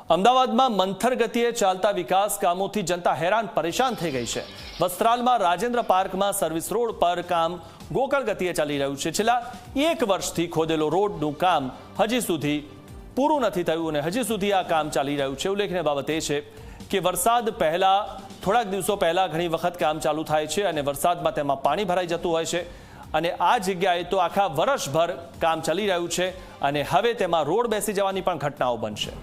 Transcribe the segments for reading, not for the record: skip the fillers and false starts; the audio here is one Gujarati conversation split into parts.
અમદાવાદમાં મંથર ગતિએ ચાલતા વિકાસ કામોથી જનતા હેરાન પરેશાન થઈ ગઈ છે। વસ્ત્રાલમાં રાજેન્દ્ર પાર્કમાં સર્વિસ રોડ પર કામ ગોકળ ગતિએ ચાલી રહ્યું છે। છેલ્લા 1 વર્ષથી ખોદેલો રોડનું કામ હજી સુધી પૂરું નથી થયું અને હજી સુધી આ કામ ચાલી રહ્યું છે। ઉલ્લેખનીય બાબત એ છે કે વરસાદ પહેલા થોડાક દિવસો પહેલા ઘણી વખત કામ ચાલુ થાય છે અને વરસાદમાં તેમાં પાણી ભરાઈ જતું હોય છે અને આ જગ્યાએ તો આખા વર્ષભર કામ ચાલી રહ્યું છે અને હવે તેમાં રોડ બેસી જવાની પણ ઘટનાઓ બનશે।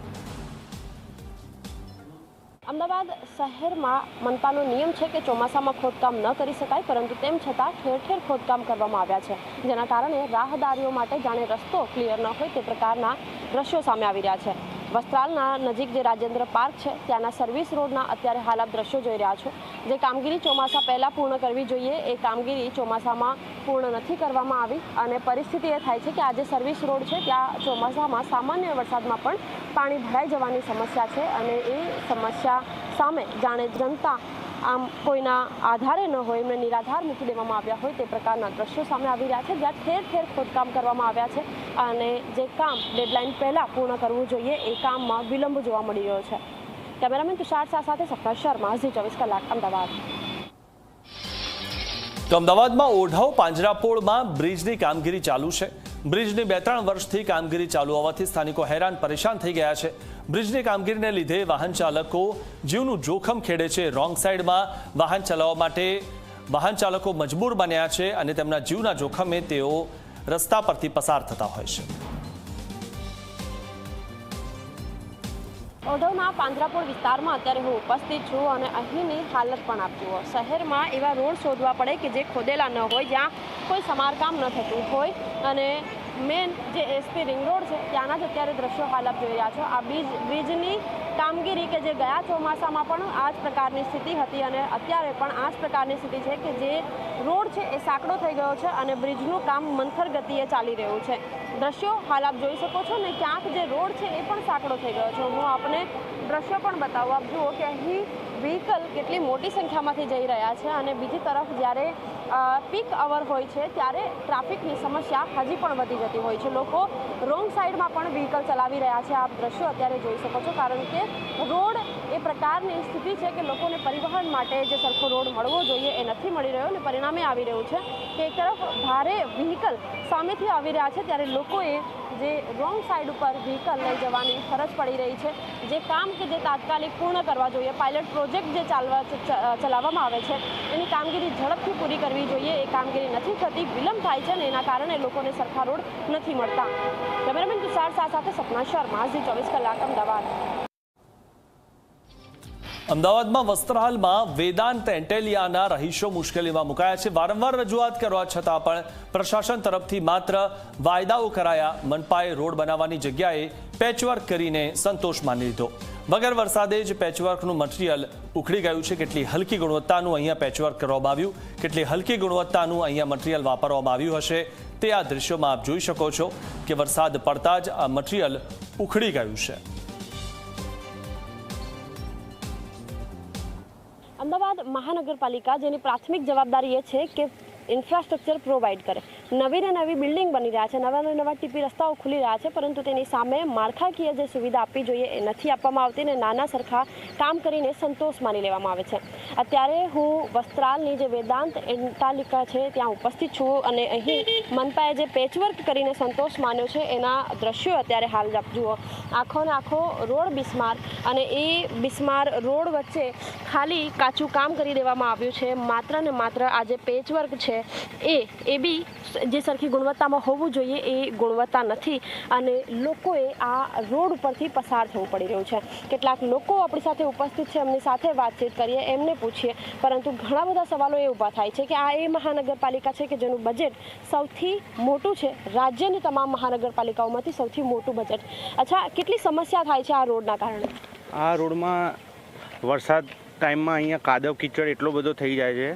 અમદાવાદ શહેરમાં મનપાનો નિયમ છે કે ચોમાસામાં ખોદકામ ન કરી શકાય, પરંતુ તેમ છતાં ઠેર ઠેર ખોદકામ કરવામાં આવ્યા છે, જેના કારણે રાહદારીઓ માટે જાણે રસ્તો ક્લિયર ન હોય તે પ્રકારના દ્રશ્યો સામે આવી રહ્યા છે। વસ્ત્રાલના નજીક જે રાજેન્દ્ર પાર્ક છે ત્યાંના સર્વિસ રોડના અત્યારે હાલ આપ દ્રશ્યો જોઈ રહ્યા છો। જે કામગીરી ચોમાસા પહેલાં પૂર્ણ કરવી જોઈએ એ કામગીરી ચોમાસામાં પૂર્ણ નથી કરવામાં આવી અને પરિસ્થિતિ એ થાય છે કે આજે સર્વિસ રોડ છે ત્યાં ચોમાસામાં સામાન્ય વરસાદમાં પણ પાણી ભરાઈ જવાની સમસ્યા છે અને એ સમસ્યા સામે જાણે જનતા આમ કોઈના આધારે ન હોય એમને નિરાધાર મૂકી દેવામાં આવ્યા હોય તે પ્રકારના દ્રશ્યો સામે આવી રહ્યા છે, જ્યાં ઠેર ઠેર ખોદકામ કરવામાં આવ્યા છે અને જે કામ ડેડલાઇન પહેલાં પૂર્ણ કરવું જોઈએ એ કામમાં વિલંબ જોવા મળી રહ્યો છે। કેમેરામેન તુષાર શાહ સાથે સપના શર્મા, ઝી 24 કલાક, અમદાવાદ। તો અમદાવાદમાં ઓઢવ પાંજરાપોળમાં બ્રિજની કામગીરી ચાલુ છે। બ્રિજની 2-3 વર્ષથી કામગીરી ચાલુ હોવાથી સ્થાનિકો હેરાન પરેશાન થઈ ગયા છે। બ્રિજની કામગીરીને લીધે વાહન ચાલકો જીવનું જોખમ ખેડે છે। રોંગ સાઈડમાં વાહન ચલાવવા માટે વાહન ચાલકો મજબૂર બન્યા છે અને તેમના જીવના જોખમે તેઓ રસ્તા પરથી પસાર થતા હોય છે। ઓઢવના પાંજરાપોળ વિસ્તારમાં અત્યારે હું ઉપસ્થિત છું અને અહીંની હાલત પણ આપ જુઓ। શહેરમાં એવા રોડ શોધવા પડે કે જે ખોદેલા ન હોય, જ્યાં કોઈ સમારકામ ન થતું હોય અને મેન જે એસપી રિંગ રોડ છે ત્યાંના જ અત્યારે દ્રશ્યો હાલ આપ જોઈ રહ્યા છો। આ બ્રિજની કામગીરી કે જે ગયા ચોમાસામાં પણ આ જ પ્રકારની સ્થિતિ હતી અને અત્યારે પણ આ જ પ્રકારની સ્થિતિ છે કે જે રોડ છે એ સાંકડો થઈ ગયો છે અને બ્રિજનું કામ મંથર ગતિએ ચાલી રહ્યું છે। દ્રશ્યો હાલ આપ જોઈ શકો છો ને ક્યાંક જે રોડ છે એ પણ સાંકડો થઈ ગયો છે। હું આપને દ્રશ્યો પણ બતાવું, આપ જુઓ કે અહીં વ્હીકલ કેટલી મોટી સંખ્યામાંથી જઈ રહ્યા છે અને બીજી તરફ જ્યારે પીક અવર હોય છે ત્યારે ટ્રાફિકની સમસ્યા હજી પણ વધી જતી હોય છે। લોકો રોંગ સાઈડમાં પણ વ્હીકલ ચલાવી રહ્યા છે। આપ દ્રશ્યો અત્યારે જોઈ શકો છો, કારણ કે રોડ એ પ્રકારની સ્થિતિ છે કે લોકોને પરિવહન માટે જે સરખો રોડ મળવો જોઈએ એ નથી મળી રહ્યો અને પરિણામે આવી રહ્યું છે કે એક તરફ ભારે વ્હીકલ સામેથી આવી રહ્યા છે ત્યારે લોકોએ જે રોંગ સાઈડ ઉપર વ્હીકલ લઈ જવાની ફરજ પડી રહી છે। જે કામ કે જે તાત્કાલિક પૂર્ણ કરવા જોઈએ, પાયલટ પ્રોજેક્ટ જે ચલાવવામાં આવે છે એની કામગીરી ઝડપથી પૂરી કરવી જોઈએ, એ કામગીરી નથી થતી, વિલંબ થાય છે અને એના કારણે લોકોને સરખા રોડ નથી મળતા। કેમેરામેન તુષાર શાહ સાથે સપના શર્મા, ઝી 24 કલાક, અમદાવાદ। અમદાવાદમાં વસ્ત્રાલમાં વેદાંત એન્ટેલિયાના રહીશો મુશ્કેલીમાં મુકાયા છે। વારંવાર રજૂઆત કરવા છતાં પણ પ્રશાસન તરફથી માત્ર વાયદાઓ કરાયા। મનપાએ રોડ બનાવવાની જગ્યાએ પેચવર્ક કરીને સંતોષ માની લીધો। વગર વરસાદે જ પેચવર્કનું મટીરિયલ ઉખડી ગયું છે। કેટલી હલકી ગુણવત્તાનું અહીંયા પેચવર્ક કરવામાં આવ્યું, કેટલી હલકી ગુણવત્તાનું અહીંયા મટીરિયલ વાપરવામાં આવ્યું હશે તે આ દૃશ્યોમાં આપ જોઈ શકો છો કે વરસાદ પડતા જ આ મટીરિયલ ઉખડી ગયું છે। અમદાવાદ મહાનગરપાલિકા જેની પ્રાથમિક જવાબદારી એ છે કે ઇન્ફ્રાસ્ટ્રક્ચર પ્રોવાઈડ કરે, નવી ને નવી બિલ્ડિંગ બની રહ્યા છે, નવા ને નવા ટીપી રસ્તાઓ ખુલી રહ્યા છે, પરંતુ તેની સામે માળખાકીય જે સુવિધા આપવી જોઈએ એ નથી આપવામાં આવતી ને નાના સરખા કામ કરીને સંતોષ માની લેવામાં આવે છે। અત્યારે હું વસ્ત્રાલની જે વેદાંત એન્ટાલિકા છે ત્યાં ઉપસ્થિત છું અને અહીં મનપાએ જે પેચવર્ક કરીને સંતોષ માન્યો છે એના દ્રશ્યો અત્યારે હાલ જુઓ। આખો ને આખો રોડ બિસ્માર અને એ બિસ્માર રોડ વચ્ચે ખાલી કાચું કામ કરી દેવામાં આવ્યું છે। માત્ર ને માત્ર આ જે પેચવર્ક છે એ બી જે સરખી ગુણવત્તામાં હોવું જોઈએ એ ગુણવત્તા નથી અને લોકોએ આ રોડ ઉપરથી પસાર થવું પડી રહ્યું છે। કેટલાક લોકો આપણી સાથે ઉપસ્થિત છે, એમની સાથે વાતચીત કરીએ, એમને પૂછીએ, પરંતુ ઘણા બધા સવાલો એ ઊભા થાય છે કે આ એ મહાનગરપાલિકા છે કે જેનું બજેટ સૌથી મોટું છે, રાજ્યની તમામ મહાનગરપાલિકાઓમાંથી સૌથી મોટું બજેટ। અચ્છા, કેટલી સમસ્યા થાય છે આ રોડના કારણે? આ રોડમાં વરસાદ ટાઈમમાં અહીંયા કાદવ કીચડ એટલો બધો થઈ જાય છે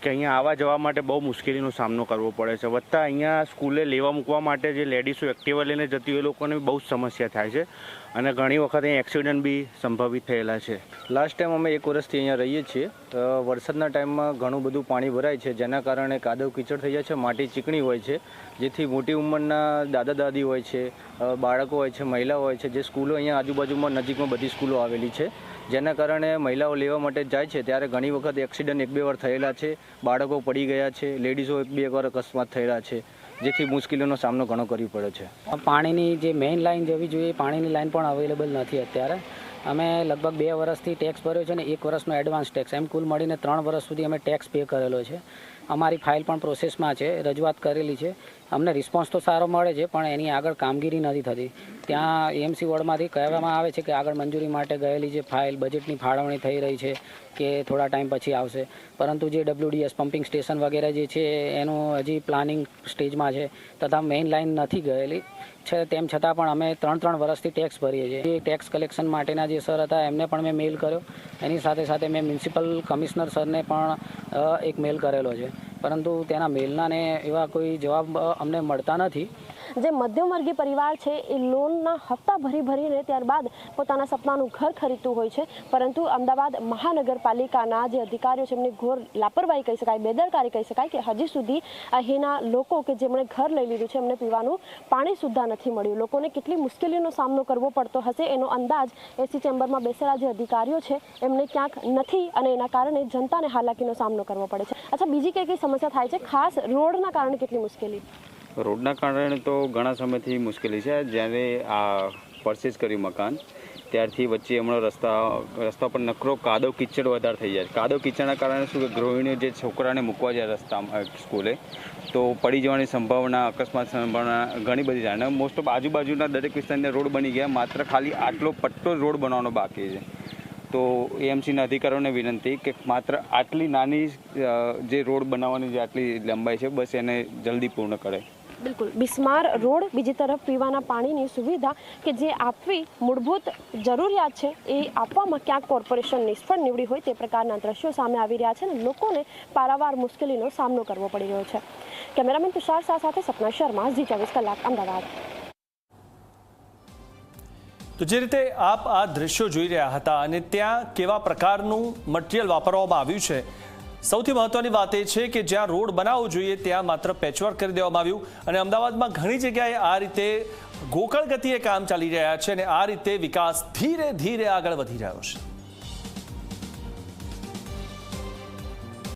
કે અહીંયા આવવા જવા માટે બહુ મુશ્કેલીનો સામનો કરવો પડે છે. વત્તા અહીંયા સ્કૂલે લેવા મૂકવા માટે જે લેડીઝો એક્ટિવા લઈને જતી હોય એ લોકોને બહુ જ સમસ્યા થાય છે અને ઘણી વખત અહીંયા એક્સિડન્ટ બી સંભવિત થયેલા છે. લાસ્ટ ટાઈમ અમે 1 વર્ષથી અહીંયા રહીએ છીએ. વરસાદના ટાઈમમાં ઘણું બધું પાણી ભરાય છે, જેના કારણે કાદવ કીચડ થઈ જાય છે, માટી ચીકણી હોય છે, જેથી મોટી ઉંમરના દાદા દાદી હોય છે, બાળકો હોય છે, મહિલાઓ હોય છે, જે સ્કૂલો અહીંયા આજુબાજુમાં નજીકમાં બધી સ્કૂલો આવેલી છે, જેના કારણે મહિલાઓ લેવા માટે જાય છે ત્યારે ઘણી વખત એક્સિડન્ટ 1-2 વાર થયેલા છે, બાળકો પડી ગયા છે, લેડીઝો 1-2 વાર અકસ્માત થયેલા છે, જેથી મુશ્કેલીનો સામનો ઘણો કરવો પડે છે. પાણીની જે મેઇન લાઇન જવી જોઈએ પાણીની લાઇન પણ અવેલેબલ નથી અત્યારે. અમે લગભગ 2 વર્ષથી ટેક્સ ભર્યો છે ને 1 વર્ષનો એડવાન્સ ટેક્સ, એમ કુલ મળીને 3 વર્ષ સુધી અમે ટેક્સ પે કરેલો છે. અમારી ફાઇલ પણ પ્રોસેસમાં છે, રજૂઆત કરેલી છે. અમને રિસ્પોન્સ તો સારો મળે છે પણ એની આગળ કામગીરી નથી થતી. ત્યાં એએમસી વોર્ડમાંથી કહેવામાં આવે છે કે આગળ મંજૂરી માટે ગયેલી જે ફાઇલ બજેટની ફાળવણી થઈ રહી છે કે થોડા ટાઈમ પછી આવશે, પરંતુ જે WDS પમ્પિંગ સ્ટેશન વગેરે જે છે એનું હજી પ્લાનિંગ સ્ટેજમાં છે તથા મેઇન લાઇન નથી ગયેલી છે. તેમ છતાં પણ અમે 3 વર્ષથી ટેક્સ ભરીએ છીએ. એ ટેક્સ કલેક્શન માટેના જે સર હતા એમને પણ મેં મેઇલ કર્યો, એની સાથે સાથે મેં મ્યુનિસિપલ કમિશનર સરને પણ એક મેઇલ કરેલો છે, પરંતુ તેના મેઇલના ને એવા કોઈ જવાબ અમને મળતા નથી. જે મધ્યમવર્ગીય પરિવાર છે એ લોનના હપ્તા ભરીને ત્યારબાદ પોતાના સપનાનું ઘર ખરીદતું હોય છે, પરંતુ અમદાવાદ મહાનગરપાલિકાના જે અધિકારીઓ છે એમની ઘોર લાપરવાહી કહી શકાય, બેદરકારી કહી શકાય કે હજી સુધી અહીંના લોકો કે જેમણે ઘર લઈ લીધું છે એમને પીવાનું પાણી સુદ્ધા નથી મળ્યું. લોકોને કેટલી મુશ્કેલીનો સામનો કરવો પડતો હશે એનો અંદાજ એસી ચેમ્બરમાં બેસેલા જે અધિકારીઓ છે એમને ક્યાંક નથી અને એના કારણે જનતાને હાલાકીનો સામનો કરવો પડે છે. અચ્છા, બીજી કઈ સમસ્યા થાય છે? ખાસ રોડના કારણે કેટલી મુશ્કેલી? રોડના કારણે તો ઘણા સમયથી મુશ્કેલી છે. જ્યારે આ પરચેઝ કર્યું મકાન ત્યારથી વચ્ચે હમણાં રસ્તા પર નકરો કાદવ કિચડ વધારે થઈ જાય. કાદવ કિચડના કારણે શું કે ગૃહિણીઓ જે છોકરાને મૂકવા જાય રસ્તામાં સ્કૂલે તો પડી જવાની સંભાવના, અકસ્માત સંભાવના ઘણી બધી જાય. અને મોસ્ટ ઓફ આજુબાજુના દરેક વિસ્તારના રોડ બની ગયા, માત્ર ખાલી આટલો પટ્ટો રોડ બનાવવાનો બાકી છે. તો એએમસીના અધિકારીઓને વિનંતી કે માત્ર આટલી નાની જે રોડ બનાવવાની જે આટલી લંબાઈ છે બસ એને જલ્દી પૂર્ણ કરે. બિલકુલ, બિસ્માર રોડ, બીજી તરફ પીવાના પાણીની સુવિધા કે જે આપવી મૂળભૂત જરૂરિયાત છે એ આપવામાં ક્યાંક કોર્પોરેશન નિષ્ફળ નીવડી હોય તે પ્રકારના દ્રશ્યો સામે આવી રહ્યા છે અને લોકોને પારાવાર મુશ્કેલીનો સામનો કરવો પડી રહ્યો છે. કેમેરામેન તુષાર શાહ સાથે સપના શર્મા, ઝી24 કલાક, અમદાવાદ. તો જે રીતે આપ આ દ્રશ્યો જોઈ રહ્યા હતા અને ત્યાં કેવા પ્રકારનું મટીરિયલ વાપરવામાં આવ્યું છે, સૌથી મહત્વની વાત એ છે કે જ્યાં રોડ બનાવવો જોઈએ ત્યાં માત્ર પેચવર્ક કરી દેવામાં આવ્યું અને અમદાવાદમાં ઘણી જગ્યાએ આ રીતે ગોકળ ગતિએ કામ ચાલી રહ્યા છે અને આ રીતે વિકાસ ધીરે ધીરે આગળ વધી રહ્યો છે.